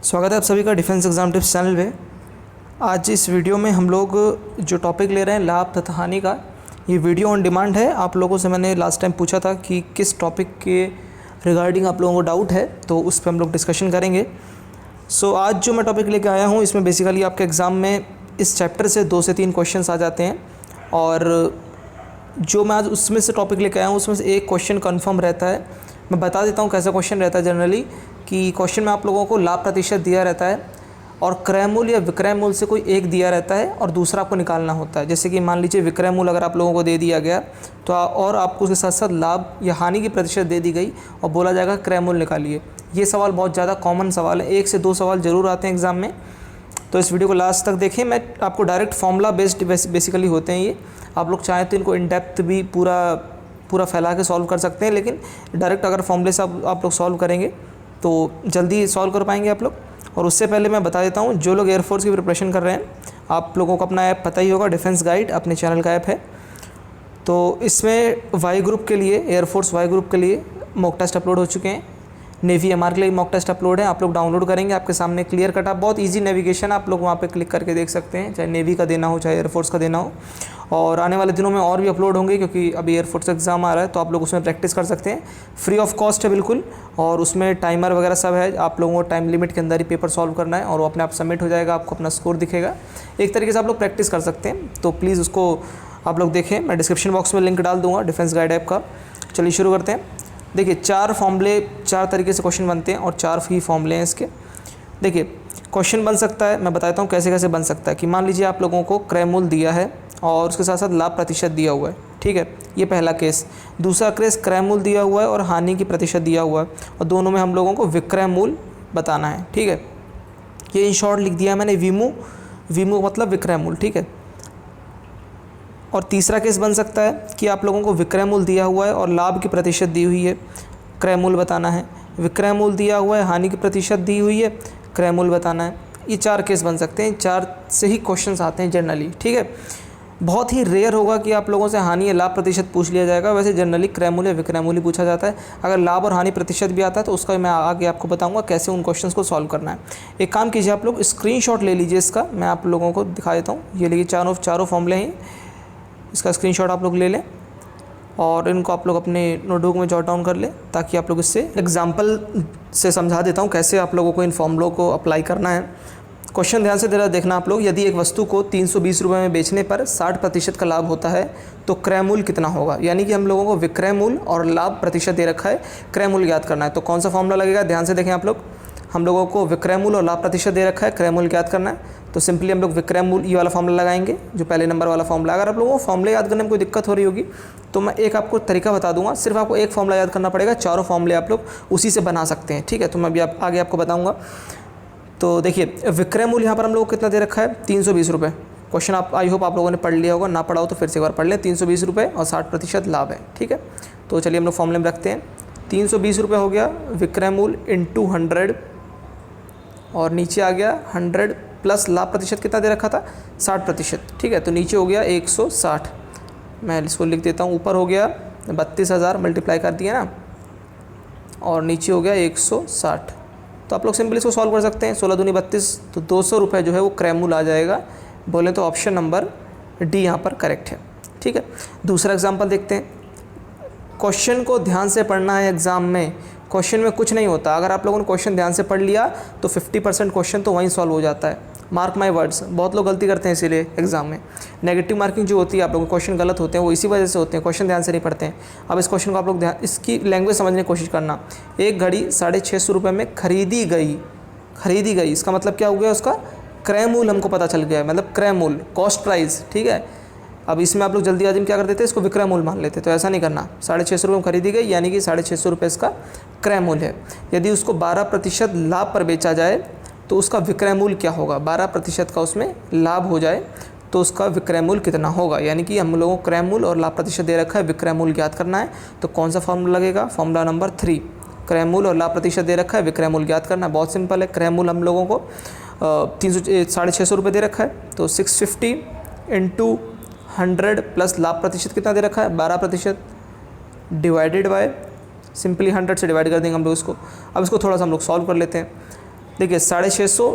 स्वागत है आप सभी का डिफेंस एग्ज़ाम टिप्स चैनल पे। आज इस वीडियो में हम लोग जो टॉपिक ले रहे हैं लाभ तथा हानि का, ये वीडियो ऑन डिमांड है। आप लोगों से मैंने लास्ट टाइम पूछा था कि किस टॉपिक के रिगार्डिंग आप लोगों को डाउट है, तो उस पर हम लोग डिस्कशन करेंगे। आज जो मैं टॉपिक लेके आया हूँ, इसमें बेसिकली आपके एग्ज़ाम में इस चैप्टर से 2 से 3 क्वेश्चन आ जाते हैं, और जो मैं आज उसमें से टॉपिक लेके आया हूँ उसमें से एक क्वेश्चन कन्फर्म रहता है। मैं बता देता हूँ कैसा क्वेश्चन रहता है जनरली, कि क्वेश्चन में आप लोगों को लाभ प्रतिशत दिया रहता है और क्रय मूल्य या विक्रय मूल्य से कोई एक दिया रहता है और दूसरा आपको निकालना होता है। जैसे कि मान लीजिए विक्रय मूल्य अगर आप लोगों को दे दिया गया तो और आपको उसके साथ साथ लाभ या हानि की प्रतिशत दे दी गई और बोला जाएगा क्रय मूल्य निकालिए। ये सवाल बहुत ज़्यादा कॉमन सवाल है, 1 से 2 सवाल ज़रूर आते हैं एग्ज़ाम में। तो इस वीडियो को लास्ट तक देखें। मैं आपको डायरेक्ट फॉर्मूला बेस्ड बेसिकली होते हैं ये। आप लोग चाहें तो इनको इन डेप्थ भी पूरा फैला के सॉल्व कर सकते हैं, लेकिन डायरेक्ट अगर फॉर्मूले से आप लोग सॉल्व करेंगे तो जल्दी सॉल्व कर पाएंगे आप लोग। और उससे पहले मैं बता देता हूँ, जो लोग एयरफोर्स की प्रिपरेशन कर रहे हैं, आप लोगों को अपना ऐप पता ही होगा, डिफेंस गाइड अपने चैनल का ऐप है। तो इसमें वाई ग्रुप के लिए, एयरफोर्स वाई ग्रुप के लिए मॉक टेस्ट अपलोड हो चुके हैं। नेवी एमआर के लिए मॉक टेस्ट अपलोड है, आप लोग डाउनलोड करेंगे, आपके सामने क्लियर कट, आप बहुत इजी नेविगेशन, आप लोग वहाँ पे क्लिक करके देख सकते हैं, चाहे नेवी का देना हो चाहे एयरफोर्स का देना हो। और आने वाले दिनों में और भी अपलोड होंगे, क्योंकि अभी एयरफोर्स एग्ज़ाम आ रहा है, तो आप लोग उसमें प्रैक्टिस कर सकते हैं। फ्री ऑफ कॉस्ट है बिल्कुल, और उसमें टाइमर वगैरह सब है। आप लोगों को टाइम लिमिट के अंदर ही पेपर सॉल्व करना है और वो अपने आप सबमिट हो जाएगा, आपको अपना स्कोर दिखेगा। एक तरीके से आप लोग प्रैक्टिस कर सकते हैं, तो प्लीज़ उसको आप लोग देखें। मैं डिस्क्रिप्शन बॉक्स में लिंक डाल दूँगा डिफेंस गाइड ऐप का। चलिए शुरू करते हैं। देखिए 4 फॉर्मूले, 4 तरीके से क्वेश्चन बनते हैं और 4 ही फॉर्मूले हैं इसके। देखिए क्वेश्चन बन सकता है, मैं बताता हूँ कैसे कैसे बन सकता है। कि मान लीजिए आप लोगों को क्रय मूल्य दिया है और उसके साथ साथ लाभ प्रतिशत दिया हुआ है, ठीक है, ये पहला केस। दूसरा केस क्रय मूल्य दिया हुआ है और हानि की प्रतिशत दिया हुआ है, और दोनों में हम लोगों को विक्रय मूल्य बताना है, ठीक है। ये इन शॉर्ट लिख दिया है मैंने, वीमू मतलब विक्रय मूल्य, ठीक है। और तीसरा केस बन सकता है कि आप लोगों को विक्रय मूल्य दिया हुआ है और लाभ की प्रतिशत दी हुई है, क्रय मूल्य बताना है। विक्रय मूल्य दिया हुआ है, हानि की प्रतिशत दी हुई है, क्रय मूल्य बताना है। ये 4 केस बन सकते हैं, 4 से ही क्वेश्चंस आते हैं जनरली, ठीक है। बहुत ही रेयर होगा कि आप लोगों से हानि या लाभ प्रतिशत पूछ लिया जाएगा। वैसे जनरली क्रय मूल्य या विक्रय मूल्य पूछा जाता है। अगर लाभ और हानि प्रतिशत भी आता है तो उसका मैं आगे आपको बताऊंगा कैसे उन क्वेश्चंस को सॉल्व करना है। एक काम कीजिए, आप लोग स्क्रीनशॉट ले लीजिए इसका, मैं आप लोगों को दिखा देता हूँ। ये लीजिए चारों फॉर्मूले हैं, इसका स्क्रीनशॉट आप लोग ले लें और इनको आप लोग अपने नोटबुक में जॉट डाउन कर लें, ताकि आप लोग इससे एग्जांपल से समझा देता हूँ कैसे आप लोगों को इन फॉर्मूलों को अप्लाई करना है। क्वेश्चन ध्यान से जरा देखना आप लोग। यदि एक वस्तु को 320 रुपये में बेचने पर 60% का लाभ होता है तो क्रय मूल्य कितना होगा। यानी कि हम लोगों को विक्रय मूल्य और लाभ प्रतिशत दे रखा है, क्रय मूल्य ज्ञात करना है। तो कौन सा फॉर्मूला लगेगा, ध्यान से देखें आप लोग। हम लोगों को विक्रय मूल्य और लाभ प्रतिशत दे रखा है, क्रय मूल्य ज्ञात करना है, तो सिंपली हम लोग विक्रय मूल्य ये वाला फॉर्मूला लगाएंगे, जो पहले नंबर वाला फॉर्मूला। अगर आप लोगों को फॉर्मूले याद करने में कोई दिक्कत हो रही होगी तो मैं एक आपको तरीका बता दूंगा, सिर्फ आपको एक फॉर्मूला याद करना पड़ेगा, चारों फॉर्मूले आप लोग उसी से बना सकते हैं, ठीक है। तो मैं अभी आगे आपको बताऊँगा। तो देखिए विक्रय मूल्य यहाँ पर हम लोगों को कितना दे रखा है, 320 रुपये। क्वेश्चन आप आई होप आप लोगों ने पढ़ लिया होगा, ना पढ़ा हो तो फिर से एक बार पढ़ लें। 320 रुपये और 60% लाभ है, ठीक है। तो चलिए हम लोग फॉर्मूले में रखते हैं। 320 रुपये हो गया विक्रय मूल्य इंटू 100, और नीचे आ गया 100 प्लस लाभ प्रतिशत कितना दे रखा था, 60%, ठीक है। तो नीचे हो गया 160, मैं इसको लिख देता हूँ। ऊपर हो गया 32,000 मल्टीप्लाई कर दिया ना, और नीचे हो गया 160। तो आप लोग सिंपली इसको सॉल्व कर सकते हैं। 16 दूनी 32, तो 200 रुपये जो है वो क्रय मूल्य आ जाएगा। बोलें तो ऑप्शन नंबर डी यहाँ पर करेक्ट है, ठीक है। दूसरा एग्जाम्पल देखते हैं। क्वेश्चन को ध्यान से पढ़ना है एग्ज़ाम में, क्वेश्चन में कुछ नहीं होता। अगर आप लोगों ने क्वेश्चन ध्यान से पढ़ लिया तो 50% क्वेश्चन तो वहीं सॉल्व हो जाता है। मार्क माय वर्ड्स, बहुत लोग गलती करते हैं इसीलिए एग्जाम में। नेगेटिव मार्किंग जो होती है, आप लोगों के क्वेश्चन गलत होते हैं, वो इसी वजह से होते हैं, क्वेश्चन ध्यान से नहीं पढ़ते हैं। अब इस क्वेश्चन को आप लोग ध्यान, इसकी लैंग्वेज समझने की कोशिश करना। एक घड़ी 650 रुपये में खरीदी गई, इसका मतलब क्या हो गया, उसका क्रय मूल्य हमको पता चल गया है, मतलब क्रय मूल्य, कॉस्ट प्राइस, ठीक है। अब इसमें आप लोग जल्दी आजम क्या कर देते हैं, इसको विक्रय मूल्य मान लेते हैं, तो ऐसा नहीं करना। 650 रुपये में खरीदी गई, यानी कि 650 रुपये इसका क्रय मूल्य है। यदि उसको 12% लाभ पर बेचा जाए तो उसका विक्रय मूल्य क्या होगा, 12% का उसमें लाभ हो जाए तो उसका विक्रय मूल्य कितना होगा। यानी कि हम लोगों को क्रय मूल्य और लाभ प्रतिशत दे रखा है, विक्रय मूल्य ज्ञात करना है। तो कौन सा फॉर्मूला लगेगा, फॉर्मूला नंबर 3। क्रय मूल्य और लाभ प्रतिशत दे रखा है, विक्रय मूल्य ज्ञात करना है, बहुत सिंपल है। क्रय मूल्य हम लोगों को 650 रुपये दे रखा है, तो 650 इंटू 100 प्लस लाभ प्रतिशत कितना दे रखा है, 12%, डिवाइडेड बाय, सिंपली 100 से डिवाइड कर देंगे हम लोग इसको। अब इसको थोड़ा सा हम लोग सॉल्व कर लेते हैं। देखिए 650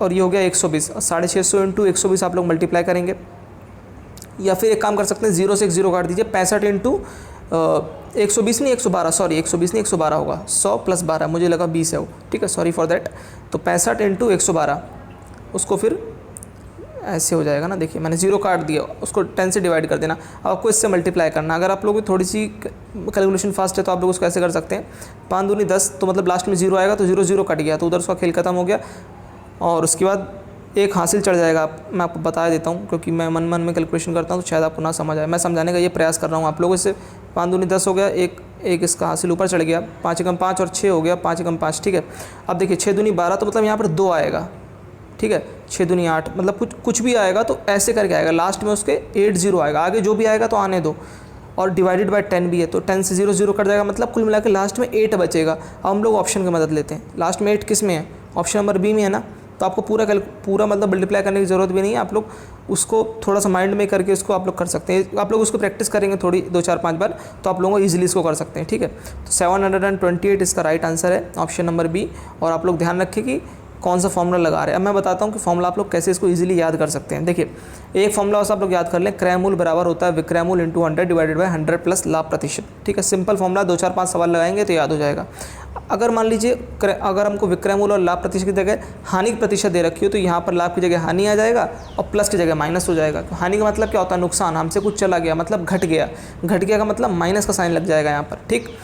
और ये हो गया 120, 650 इंटू 120 आप लोग मल्टीप्लाई करेंगे, या फिर एक काम कर सकते हैं 0 से एक 0 काट दीजिए, 65 इंटू 120 नहीं 112, सॉरी 120 नहीं 112 होगा, 100 प्लस 12, मुझे लगा 20 है वो, ठीक है, सॉरी फॉर दैट। तो 65 इंटू 112, उसको फिर ऐसे हो जाएगा ना, देखिए मैंने 0 काट दिया, उसको 10 से डिवाइड कर देना, अब आपको इससे मल्टीप्लाई करना। अगर आप लोग की थोड़ी सी कैलकुलेशन फास्ट है तो आप लोग उसको ऐसे कर सकते हैं, 5 दूनी 10, तो मतलब लास्ट में 0 आएगा तो 0 0 कट गया, तो उधर उसका खेल खत्म हो गया, और उसके बाद एक हासिल चढ़ जाएगा। मैं आपको बता देता हूँ क्योंकि मैं मन मन में कैलकुलेशन करता हूँ तो शायद आपको ना समझ आए, मैं समझाने का ये प्रयास कर रहा हूँ आप लोगों से। 5 दूनी 10 हो गया, एक इसका हासिल ऊपर चढ़ गया, 5 एकम 5 और 6 हो गया, 5 एकम 5, ठीक है। अब देखिए 6 दूनी 12, तो मतलब यहाँ पर 2 आएगा, ठीक है, 6 दूनी 8, मतलब कुछ भी आएगा तो ऐसे करके आएगा, लास्ट में उसके 80 आएगा, आगे जो भी आएगा तो आने दो, और डिवाइडेड बाय 10 भी है तो 10 से 0 0 कट जाएगा, मतलब कुल मिला के लास्ट में 8 बचेगा। अब हम लोग ऑप्शन की मदद लेते हैं, लास्ट में 8 किस में है, ऑप्शन नंबर बी में है ना, तो आपको पूरा मतलब मल्टीप्लाई करने की ज़रूरत भी नहीं है, आप लोग उसको थोड़ा सा माइंड में करके इसको आप लोग कर सकते हैं, आप लोग उसको प्रैक्टिस करेंगे थोड़ी 2 4 5 बार तो आप लोगों को ईजिली इसको कर सकते हैं, ठीक है। तो 728 इसका राइट आंसर है, ऑप्शन नंबर बी। और आप लोग ध्यान रखिए कि कौन सा फॉर्मूला लगा रहे हैं। अब मैं बताता हूँ कि फॉर्मूला आप लोग कैसे इसको इजीली याद कर सकते हैं। देखिए एक फॉर्मूला आप लोग याद कर लें, क्रय मूल बराबर होता है विक्रय मूल इंटू 100 डिवाइडेड बाय 100 प्लस लाभ प्रतिशत, ठीक है, सिंपल फॉर्मूला, 2 4 5 सवाल लगाएंगे तो याद हो जाएगा। अगर मान लीजिए अगर हमको विक्रय मूल और लाभ प्रतिशत की जगह हानि की प्रतिशत दे रखी हो तो यहाँ पर लाभ की जगह हानि आ जाएगा और प्लस की जगह माइनस हो जाएगा। तो हानि का मतलब क्या होता है, नुकसान, हमसे कुछ चला गया मतलब घट गया, घट गया का मतलब माइनस का साइन लग जाएगा यहाँ पर, ठीक।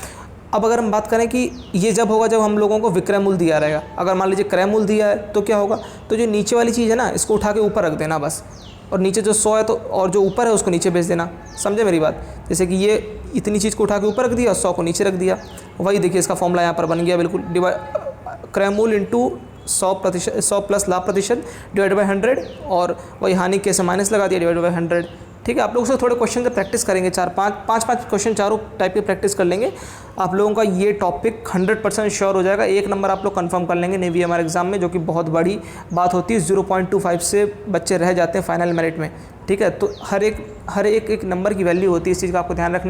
अब अगर हम बात करें कि ये जब होगा जब हम लोगों को विक्रय मूल दिया रहेगा, अगर मान लीजिए क्रय मूल दिया है तो क्या होगा, तो जो नीचे वाली चीज़ है ना इसको उठा के ऊपर रख देना बस, और नीचे जो 100 है तो और जो ऊपर है उसको नीचे भेज देना, समझे मेरी बात। जैसे कि ये इतनी चीज़ को उठा के ऊपर रख दिया और 100 को नीचे रख दिया, वही देखिए इसका फॉर्मूला यहाँ पर बन गया बिल्कुल, क्रय मूल इंटू 100 प्लस लाभ प्रतिशत डिवाइड बाई 100, और वही हानि कैसे माइनस लगा दिया डिवाइड बाई 100, ठीक है। आप लोग उससे थोड़े क्वेश्चन का प्रैक्टिस करेंगे, 4-5 क्वेश्चन चारों टाइप के प्रैक्टिस कर लेंगे, आप लोगों का ये टॉपिक 100% श्योर हो जाएगा, 1 नंबर आप लोग कंफर्म कर लेंगे नेवी एमआर एग्जाम में, जो कि बहुत बड़ी बात होती है। 0.25 से बच्चे रह जाते हैं फाइनल मेरिट में, ठीक है। तो हर एक नंबर की वैल्यू होती है, इस चीज़ का आपको ध्यान रखना।